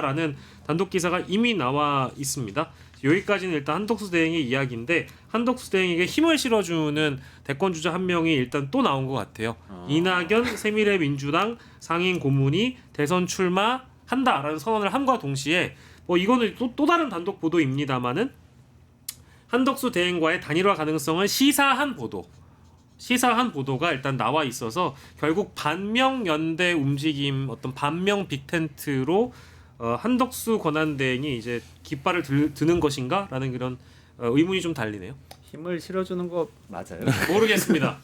있다라는 단독 기사가 이미 나와 있습니다. 여기까지는 일단 한덕수 대행의 이야기인데 한덕수 대행에게 힘을 실어주는 대권 주자 한 명이 일단 또 나온 것 같아요. 이낙연 새미래민주당 상임 고문이 대선 출마한다라는 선언을 함과 동시에 뭐 이거는 또 다른 단독 보도입니다만은 한덕수 대행과의 단일화 가능성을 시사한 보도가 일단 나와 있어서 결국 반명연대 움직임 어떤 반명 빅텐트로 한덕수 권한대행이 이제 깃발을 드는 것인가라는 그런 의문이 좀 달리네요. 힘을 실어주는 거 맞아요? 모르겠습니다.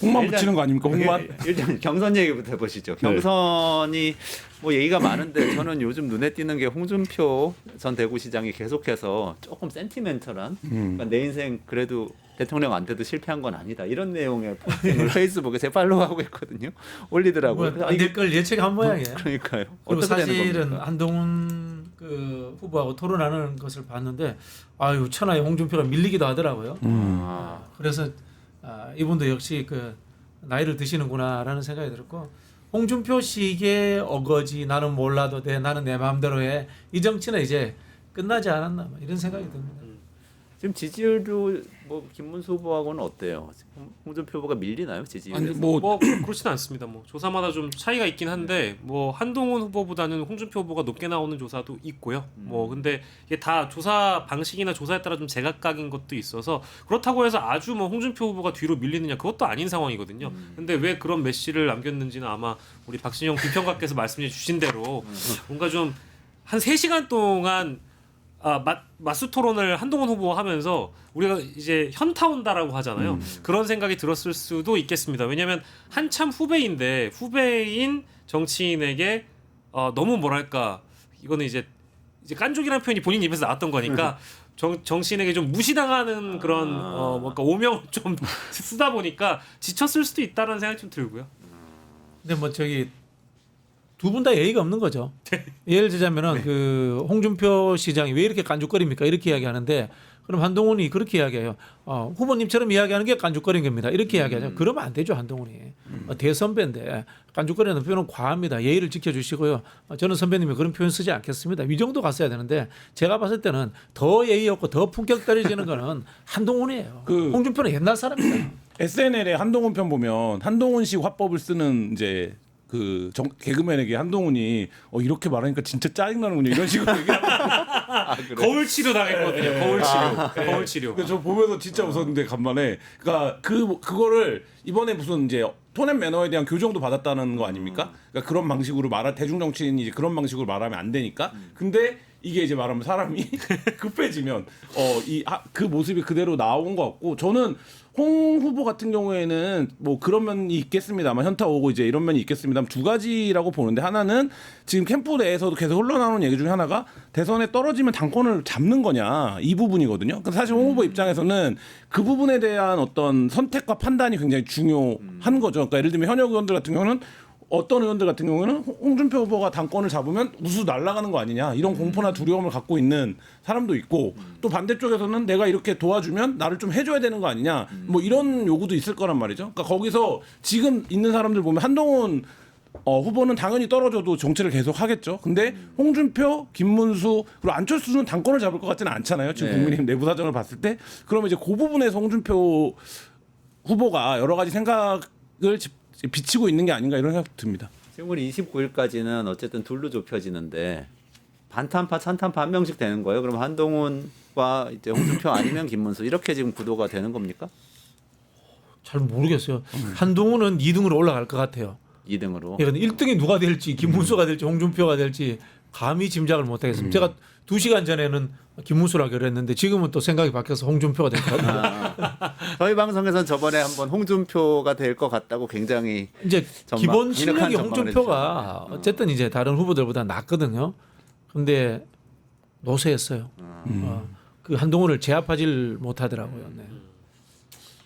홍만 붙이는 거 아닙니까? 홍만? 일단 경선 얘기부터 해보시죠. 경선이 뭐 얘기가 많은데 저는 요즘 눈에 띄는 게 홍준표 전 대구시장이 계속해서 조금 센티멘털한 그러니까 내 인생 그래도 대통령 안 돼도 실패한 건 아니다 이런 내용의 포스팅을 페이스북에 제 팔로우하고 있거든요. 올리더라고요. 안 될 걸 예측한 모양이에요. 그러니까요. 그리고 어떻게 되는 사실은 겁니까? 한동훈 그 후보하고 토론하는 것을 봤는데 아유 천하의 홍준표가 밀리기도 하더라고요. 그래서 이분도 역시 그 나이를 드시는구나라는 생각이 들었고 홍준표식의 어거지 나는 몰라도 돼 나는 내 마음대로 해 이 정치는 이제 끝나지 않았나 이런 생각이 듭니다. 지금 지지율도 뭐 김문수 후보하고는 어때요? 홍준표 후보가 밀리나요 지지율에서? 아니 뭐 그렇지는 않습니다. 뭐 조사마다 좀 차이가 있긴 한데 뭐 한동훈 후보보다는 홍준표 후보가 높게 나오는 조사도 있고요. 뭐 근데 이게 다 조사 방식이나 조사에 따라 좀 제각각인 것도 있어서 그렇다고 해서 아주 뭐 홍준표 후보가 뒤로 밀리느냐 그것도 아닌 상황이거든요. 근데 왜 그런 메시를 남겼는지는 아마 우리 박신영 비평가께서 말씀해 주신 대로 뭔가 좀 한 3시간 동안 맞수 토론을 한동훈 후보와 하면서 우리가 이제 현타 온다라고 하잖아요. 그런 생각이 들었을 수도 있겠습니다. 왜냐하면 한참 후배인 정치인에게 너무 뭐랄까 이거는 이제 깐족이라는 표현이 본인 입에서 나왔던 거니까 정치인에게 좀 무시당하는 그런 뭔가 오명을 좀 쓰다 보니까 지쳤을 수도 있다는 생각이 좀 들고요. 근데 뭐 저기 두 분 다 예의가 없는 거죠. 예를 들자면은 그 홍준표 시장이 왜 이렇게 깐죽거립니까? 이렇게 이야기하는데 그럼 한동훈이 그렇게 이야기해요. 후보님처럼 이야기하는 게 깐죽거린 겁니다. 이렇게 이야기하죠. 그러면 안 되죠 한동훈이. 대선배인데 깐죽거리는 표현은 과합니다. 예의를 지켜주시고요. 저는 선배님이 그런 표현 쓰지 않겠습니다. 이 정도 갔어야 되는데 제가 봤을 때는 더 예의 없고 더 품격 떨어지는 거는 한동훈이에요. 홍준표는 옛날 사람이다. SNL에 한동훈 편 보면 한동훈식 화법을 쓰는 이제 그 개그맨에게 한동훈이 이렇게 말하니까 진짜 짜증나는군요 이런 식으로 얘기하고 거울 치료 당했거든요. 거울 치료. 그래서 저 보면서 진짜 웃었는데 간만에 그러니까 그거를 이번에 무슨 이제 톤 앤 매너에 대한 교정도 받았다는 거 아닙니까? 그러니까 그런 방식으로 대중 정치인이 이제 그런 방식으로 말하면 안 되니까. 근데 이게 이제 말하면 사람이 급해지면 그 모습이 그대로 나온 것 같고 저는 홍 후보 같은 경우에는 뭐 그런 면이 있겠습니다만 현타 오고 이제 이런 면이 있겠습니다만 두 가지라고 보는데 하나는 지금 캠프 내에서도 계속 흘러나오는 얘기 중에 하나가 대선에 떨어지면 당권을 잡는 거냐 이 부분이거든요. 그러니까 사실 홍 후보 입장에서는 그 부분에 대한 어떤 선택과 판단이 굉장히 중요한 거죠. 그러니까 예를 들면 현역 의원들 같은 경우는 어떤 의원들 같은 경우는 홍준표 후보가 당권을 잡으면 우수 날아가는 거 아니냐 이런 공포나 두려움을 갖고 있는 사람도 있고 또 반대쪽에서는 내가 이렇게 도와주면 나를 좀 해줘야 되는 거 아니냐 뭐 이런 요구도 있을 거란 말이죠. 그러니까 거기서 지금 있는 사람들 보면 한동훈 후보는 당연히 떨어져도 정치를 계속 하겠죠. 근데 홍준표, 김문수 그리고 안철수는 당권을 잡을 것 같지는 않잖아요. 지금 국민의힘 내부 사정을 봤을 때 그러면 이제 그 부분에서 홍준표 후보가 여러 가지 생각을 비치고 있는 게 아닌가 이런 생각 듭니다. 지금 우리 29일까지는 어쨌든 둘로 좁혀지는데 반탄파, 찬탄파 한 명씩 되는 거예요. 그럼 한동훈과 이제 홍준표 아니면 김문수 이렇게 지금 구도가 되는 겁니까? 잘 모르겠어요. 한동훈은 2등으로 올라갈 것 같아요. 2등으로. 그러니까 1등이 누가 될지 김문수가 될지 홍준표가 될지 감히 짐작을 못하겠습니다. 제가 2시간 전에는 김문수라 그랬는데 지금은 또 생각이 바뀌어서 홍준표가 될 것 같아요. 저희 방송에서는 저번에 한번 홍준표가 될 것 같다고 굉장히 이제 기본 실력이 전망을 홍준표가 어쨌든 이제 다른 후보들보다 낫거든요. 근데 노쇠했어요. 그 한동훈을 제압하질 못하더라고요. 네.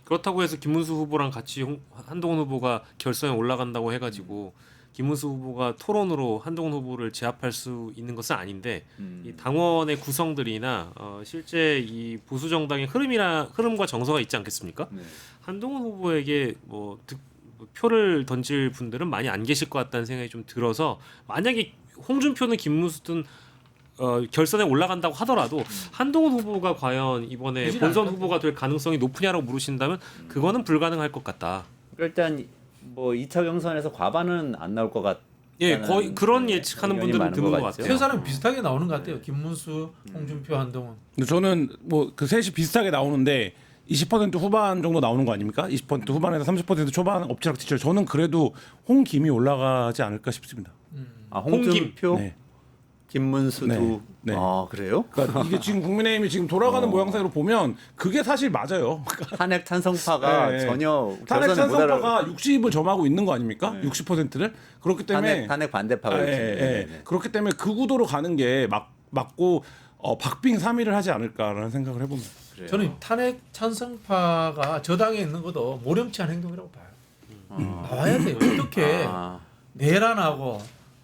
그렇다고 해서 김문수 후보랑 같이 한동훈 후보가 결선에 올라간다고 해가지고 김문수 후보가 토론으로 한동훈 후보를 제압할 수 있는 것은 아닌데 이 당원의 구성들이나 실제 이 보수 정당의 흐름과 정서가 있지 않겠습니까? 네. 한동훈 후보에게 표를 던질 분들은 많이 안 계실 것 같다는 생각이 좀 들어서 만약에 홍준표는 김문수든 결선에 올라간다고 하더라도 한동훈 후보가 과연 이번에 되진 본선 않을 것 후보가 될 가능성이 높으냐라고 물으신다면 그거는 불가능할 것 같다. 일단 뭐 2차 경선에서 과반은 안 나올 것 같. 예, 거의 그런 예측하는 의견이 분들은 많은 드문 것 것 같죠. 같아요. 세 사람 비슷하게 나오는 것 같아요. 김문수, 홍준표, 한동훈. 근데 저는 뭐 그 셋이 비슷하게 나오는데 20% 후반 정도 나오는 거 아닙니까? 20% 후반에서 30% 초반 엎치락뒤칠. 저는 그래도 홍김이 올라가지 않을까 싶습니다. 아, 홍준표, 네. 김문수도. 네. 네. 아 그래요? 그러니까 이게 지금 국민의힘이 지금 돌아가는 모양새로 보면 그게 사실 맞아요. 탄핵 찬성파가 네. 전혀 탄핵 결선을 못 알아. 찬성파가 60을 점하고 있는 거 아닙니까? 네. 60%를 그렇기 때문에 탄핵 반대파가. 예, 있지. 예. 네네. 그렇기 때문에 그 구도로 가는 게 맞고 박빙 3위를 하지 않을까라는 생각을 해봅니다. 그래요. 저는 탄핵 찬성파가 저당에 있는 것도 모렴치한 행동이라고 봐요. 나와야 돼요. 어떻게 아, 내란하고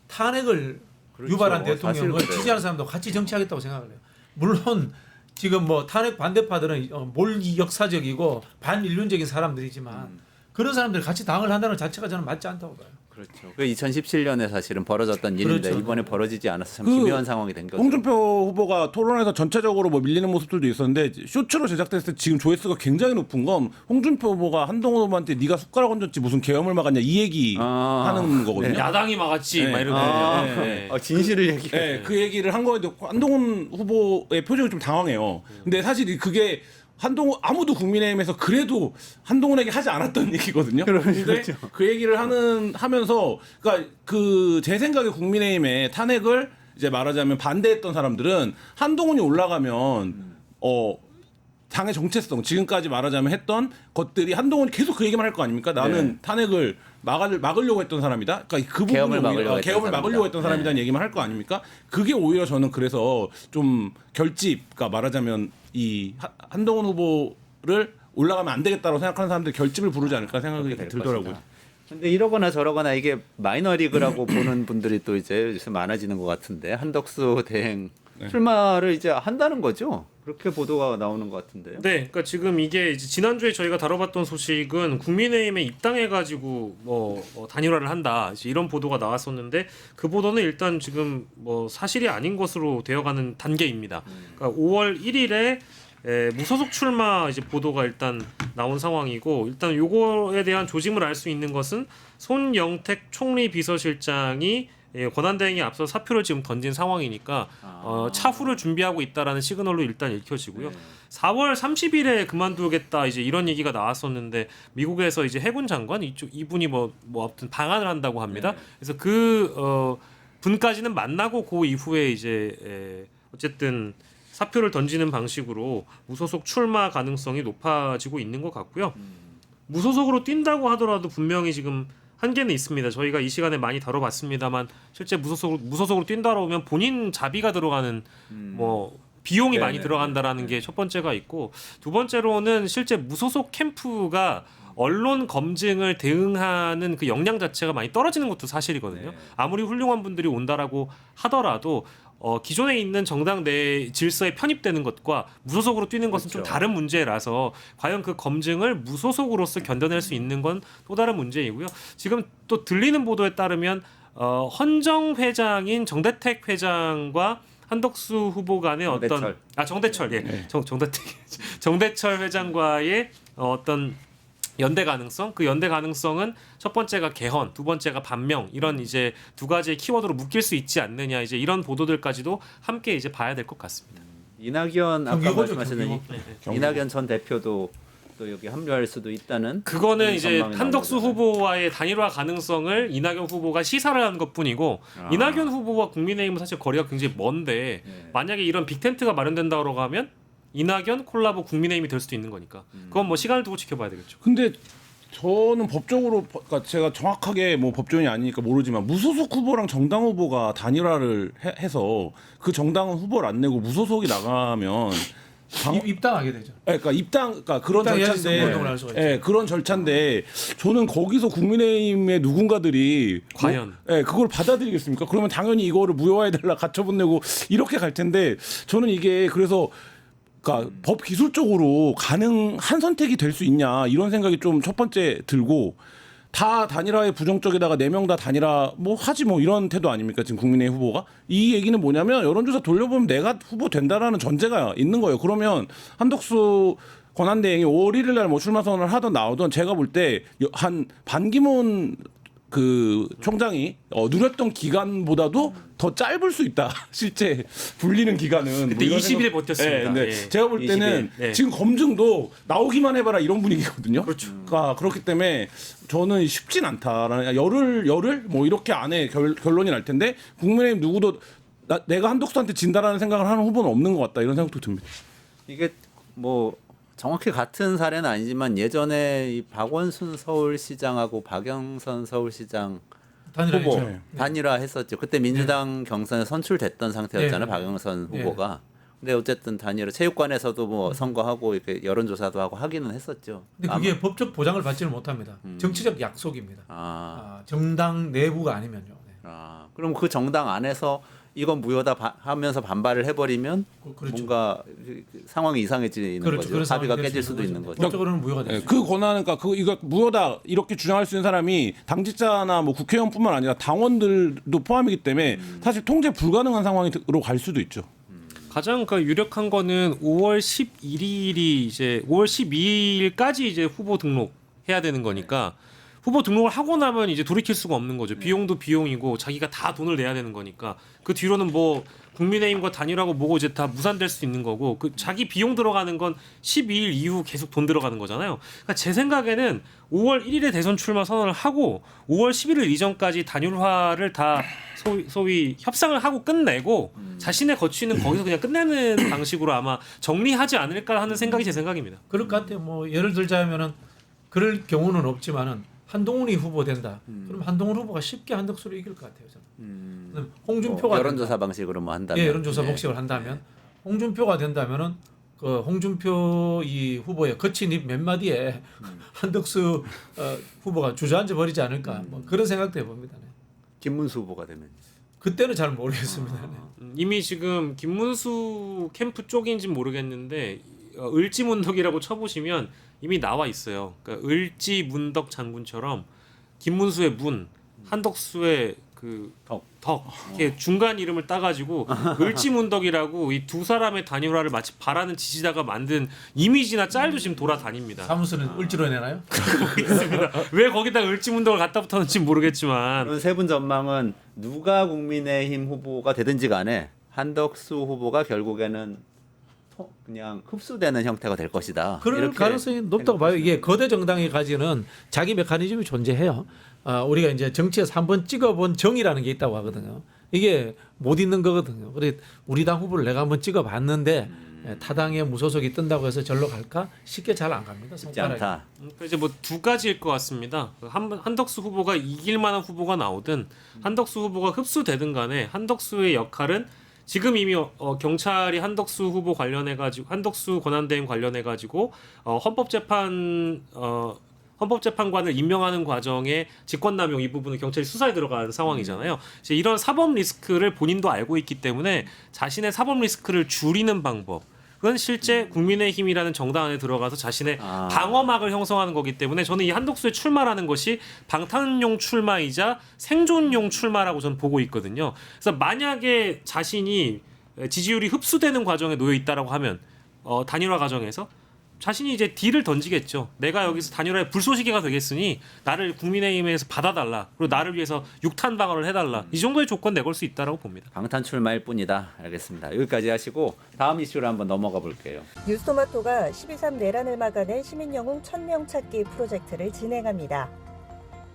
탄핵을 그렇죠. 유발한 사실 대통령을 그래요. 지지하는 사람도 같이 정치하겠다고 생각을 해요. 물론 지금 뭐 탄핵 반대파들은 몰역사적이고 반인륜적인 사람들이지만 그런 사람들이 같이 당을 한다는 것 자체가 저는 맞지 않다고 봐요. 그렇죠. 그 2017년에 사실은 벌어졌던 일인데 그렇죠. 이번에 벌어지지 않아서 참 그 기묘한 상황이 된 거죠. 홍준표 후보가 토론에서 전체적으로 뭐 밀리는 모습들도 있었는데 쇼츠로 제작됐을 때 지금 조회수가 굉장히 높은 건 홍준표 후보가 한동훈 후보한테 네가 숟가락 얹었지 무슨 계엄을 막았냐 이 얘기 하는 거거든요. 야당이 막았지 네. 막 이러고 아, 네. 진실을 얘기. 네, 그 얘기를 한 거에 한동훈 후보의 표정이 좀 당황해요. 근데 사실 그게 한동훈 아무도 국민의힘에서 그래도 한동훈에게 하지 않았던 얘기거든요. 근데 그 얘기를 하면서 그러니까 그 제 생각에 국민의힘의 탄핵을 이제 말하자면 반대했던 사람들은 한동훈이 올라가면 당의 정체성 지금까지 말하자면 했던 것들이 한동훈이 계속 그 얘기만 할 거 아닙니까? 나는 네. 탄핵을 막으려고 했던 사람이다. 그러니까 그 계엄을 부분을 막으려고 했던 계엄을 막으려고 했던 사람이다. 사람이라는 얘기만 할 거 아닙니까? 그게 오히려 저는 그래서 좀 결집, 그러니까 말하자면 이 한동훈 후보를 올라가면 안 되겠다고 생각하는 사람들 결집을 부르지 않을까 생각이 될 들더라고요. 것이다. 근데 이러거나 저러거나 이게 마이너리그라고 보는 분들이 또 이제 요새 많아지는 것 같은데 한덕수 대행 출마를 이제 한다는 거죠? 그렇게 보도가 나오는 것 같은데요. 네, 그러니까 지금 이게 이제 지난주에 저희가 다뤄봤던 소식은 국민의힘에 입당해가지고 단일화를 한다 이제 이런 보도가 나왔었는데 그 보도는 일단 지금 뭐 사실이 아닌 것으로 되어가는 단계입니다. 그러니까 5월 1일에 무소속 출마 이제 보도가 일단 나온 상황이고 일단 요거에 대한 조짐을 알 수 있는 것은 손영택 총리 비서실장이 권한대행에 앞서 사표를 지금 던진 상황이니까 차후를 준비하고 있다라는 시그널로 일단 읽혀지고요. 4월 30일에 그만두겠다 이제 이런 얘기가 나왔었는데 미국에서 이제 해군 장관 이분이 뭐 아무튼 방한을 한다고 합니다. 그래서 그 분까지는 만나고 그 이후에 이제 어쨌든 사표를 던지는 방식으로 무소속 출마 가능성이 높아지고 있는 것 같고요. 무소속으로 뛴다고 하더라도 분명히 지금 한계는 있습니다. 저희가 이 시간에 많이 다뤄봤습니다만 실제 무소속으로 뛴다고 하면 본인 자비가 들어가는 뭐 비용이 네네. 많이 들어간다라는 게 첫 번째가 있고 두 번째로는 실제 무소속 캠프가 언론 검증을 대응하는 그 역량 자체가 많이 떨어지는 것도 사실이거든요. 네. 아무리 훌륭한 분들이 온다라고 하더라도 기존에 있는 정당 내 질서에 편입되는 것과 무소속으로 뛰는 것은 좀 그렇죠. 다른 문제라서 과연 그 검증을 무소속으로서 견뎌낼 수 있는 건 또 다른 문제이고요. 지금 또 들리는 보도에 따르면 헌정 회장인 정대택 회장과 한덕수 후보 간의 정대철. 정대철 예 네. 정대철 회장과의 어떤 연대 가능성 그 연대 가능성은 첫 번째가 개헌 두 번째가 반명 이런 이제 두 가지의 키워드로 묶일 수 있지 않느냐 이제 이런 보도들까지도 함께 이제 봐야 될 것 같습니다. 이낙연 아까 경기고죠, 말씀하셨던 경기고. 이낙연 전 대표도 또 여기 합류할 수도 있다는 그거는 그런 이제 전망이 한덕수 나오는 후보와의 단일화 가능성을 이낙연 후보가 시사를 한 것뿐이고 아. 이낙연 후보와 국민의힘은 사실 거리가 굉장히 먼데 네. 만약에 이런 빅텐트가 마련된다고 하면 이낙연 콜라보 국민의힘이 될 수도 있는 거니까 그건 뭐 시간을 두고 지켜봐야 되겠죠. 근데 저는 법적으로 그러니까 제가 정확하게 뭐 법조인이 아니니까 모르지만 무소속 후보랑 정당 후보가 단일화를 해서 그 정당은 후보를 안 내고 무소속이 나가면 입당하게 되죠. 그러니까 그러니까 그런 입당해야지 절차인데, 선거운동을 할 수가 있죠. 그런 절차인데 저는 거기서 국민의힘의 누군가들이 과연? 그걸 받아들이겠습니까? 그러면 당연히 이거를 무효화해달라 가처분 내고 이렇게 갈 텐데 저는 이게 그래서 그러니까 법 기술적으로 가능한 선택이 될 수 있냐 이런 생각이 좀 첫 번째 들고 다 단일화에 부정적에다가 4명 다 단일화 뭐 하지 뭐 이런 태도 아닙니까 지금 국민의힘 후보가. 이 얘기는 뭐냐면 여론조사 돌려보면 내가 후보 된다라는 전제가 있는 거예요. 그러면 한덕수 권한대행이 5월 1일 날 뭐 출마 선언을 하든 나오든 제가 볼 때 한 반기문 그 총장이 누렸던 기간보다도 더 짧을 수 있다. 실제 불리는 기간은. 그때 20일 버텼습니다. 네, 근데 예. 제가 볼 때는 20일. 네. 지금 검증도 나오기만 해봐라 이런 분위기거든요. 그렇죠. 그러니까 그렇기 때문에 저는 쉽진 않다라는 열흘 뭐 이렇게 안에 결론이 날 텐데 국민의힘 누구도 내가 한덕수한테 진다라는 생각을 하는 후보는 없는 것 같다 이런 생각도 듭니다. 이게 뭐 정확히 같은 사례는 아니지만 예전에 이 박원순 서울시장하고 박영선 서울시장 단일화했죠. 후보 네. 단일화했었죠. 그때 민주당 경선에 선출됐던 상태였잖아요. 네. 박영선 네. 후보가. 근데 어쨌든 단일화 체육관에서도 뭐 선거하고 이렇게 여론조사도 하고 하기는 했었죠. 근데 그게 법적 보장을 받지는 못합니다. 정치적 약속입니다. 정당 내부가 아니면요. 네. 그럼 그 정당 안에서 이건 무효다 하면서 반발을 해버리면 그렇죠. 뭔가 상황이 이상해지는 그렇죠. 거죠. 합의가 될 깨질 수 수도 있는 거죠. 법적으로는 무효가 네, 되죠. 그 권한은 그러니까 이거 무효다 이렇게 주장할 수 있는 사람이 당직자나 뭐 국회의원뿐만 아니라 당원들도 포함이기 때문에 사실 통제 불가능한 상황으로 갈 수도 있죠. 가장 그 유력한 거는 5월 11일이 이제 5월 12일까지 이제 후보 등록해야 되는 거니까 후보 등록을 하고 나면 이제 돌이킬 수가 없는 거죠. 비용도 비용이고 자기가 다 돈을 내야 되는 거니까 그 뒤로는 뭐 국민의힘과 단일화고 뭐고 이제 다 무산될 수 있는 거고 그 자기 비용 들어가는 건 12일 이후 계속 돈 들어가는 거잖아요. 그러니까 제 생각에는 5월 1일에 대선 출마 선언을 하고 5월 11일 이전까지 단일화를 다 소위 협상을 하고 끝내고 자신의 거취는 거기서 그냥 끝내는 방식으로 아마 정리하지 않을까 하는 생각이 제 생각입니다. 그럴 것 같아요. 뭐 예를 들자면은 그럴 경우는 없지만은 한동훈이 후보 된다. 그럼 한동훈 후보가 쉽게 한덕수를 이길 것 같아요. 저는. 홍준표가 뭐 여론조사 방식으로 뭐 한다면. 예, 여론조사 방식을 한다면 홍준표가 된다면은 그 홍준표 이 후보의 거친 입 몇 마디에 한덕수 후보가 주저앉아 버리지 않을까 뭐 그런 생각도 해봅니다. 네. 김문수 후보가 되면. 그때는 잘 모르겠습니다. 네. 이미 지금 김문수 캠프 쪽인지 모르겠는데 을지문덕이라고 쳐보시면 이미 나와 있어요. 그러니까 을지문덕 장군처럼 김문수의 문, 한덕수의 그 덕 이렇게 중간 이름을 따가지고 을지문덕이라고 이 두 사람의 단일화를 마치 바라는 지지자가 만든 이미지나 짤도 지금 돌아다닙니다. 사무소는 을지로 내나요? 있습니다. 왜 거기다 을지문덕을 갖다 붙었는지 모르겠지만 그런 세 분 전망은 누가 국민의힘 후보가 되든지 간에 한덕수 후보가 결국에는 그냥 흡수되는 형태가 될 것이다. 그럴 이렇게 가능성이 높다고 봐요. 이게 거대 정당이 가지는 자기 메커니즘이 존재해요. 우리가 이제 정치에서 한번 찍어본 정이라는 게 있다고 하거든요. 이게 못 있는 거거든요. 그래 우리 당 후보를 내가 한번 찍어봤는데 타당의 무소속이 뜬다고 해서 절로 갈까? 쉽게 잘 안 갑니다. 쉽지 않다. 이제 뭐 두 가지일 것 같습니다. 한덕수 후보가 이길 만한 후보가 나오든 한덕수 후보가 흡수되든 간에 한덕수의 역할은 지금 이미 경찰이 한덕수 후보 관련해 가지고 한덕수 권한대행 관련해 가지고 헌법재판관을 임명하는 과정에 직권남용 이 부분은 경찰이 수사에 들어간 상황이잖아요. 이제 이런 사법 리스크를 본인도 알고 있기 때문에 자신의 사법 리스크를 줄이는 방법. 그건 실제 국민의힘이라는 정당 안에 들어가서 자신의 방어막을 형성하는 거기 때문에 저는 이 한덕수의 출마라는 것이 방탄용 출마이자 생존용 출마라고 저는 보고 있거든요. 그래서 만약에 자신이 지지율이 흡수되는 과정에 놓여 있다라고 하면 단일화 과정에서 자신이 이제 딜을 던지겠죠. 내가 여기서 단일화의 불쏘시개가 되겠으니 나를 국민의힘에서 받아달라. 그리고 나를 위해서 육탄 방어를 해달라. 이 정도의 조건 내걸 수 있다라고 봅니다. 방탄 출마일 뿐이다. 알겠습니다. 여기까지 하시고 다음 이슈로 한번 넘어가 볼게요. 뉴스토마토가 12.3 내란을 막아낸 시민영웅 1000명 찾기 프로젝트를 진행합니다.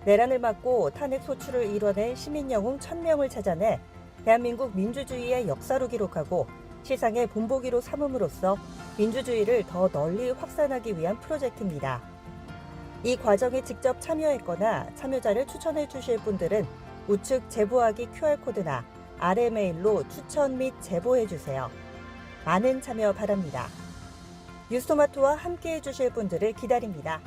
내란을 막고 탄핵 소추를 이뤄낸 시민영웅 1000명을 찾아내 대한민국 민주주의의 역사로 기록하고 시상의 본보기로 삼음으로써 민주주의를 더 널리 확산하기 위한 프로젝트입니다. 이 과정에 직접 참여했거나 참여자를 추천해 주실 분들은 우측 제보하기 QR코드나 아래 메일로 추천 및 제보해 주세요. 많은 참여 바랍니다. 뉴스토마토와 함께해 주실 분들을 기다립니다.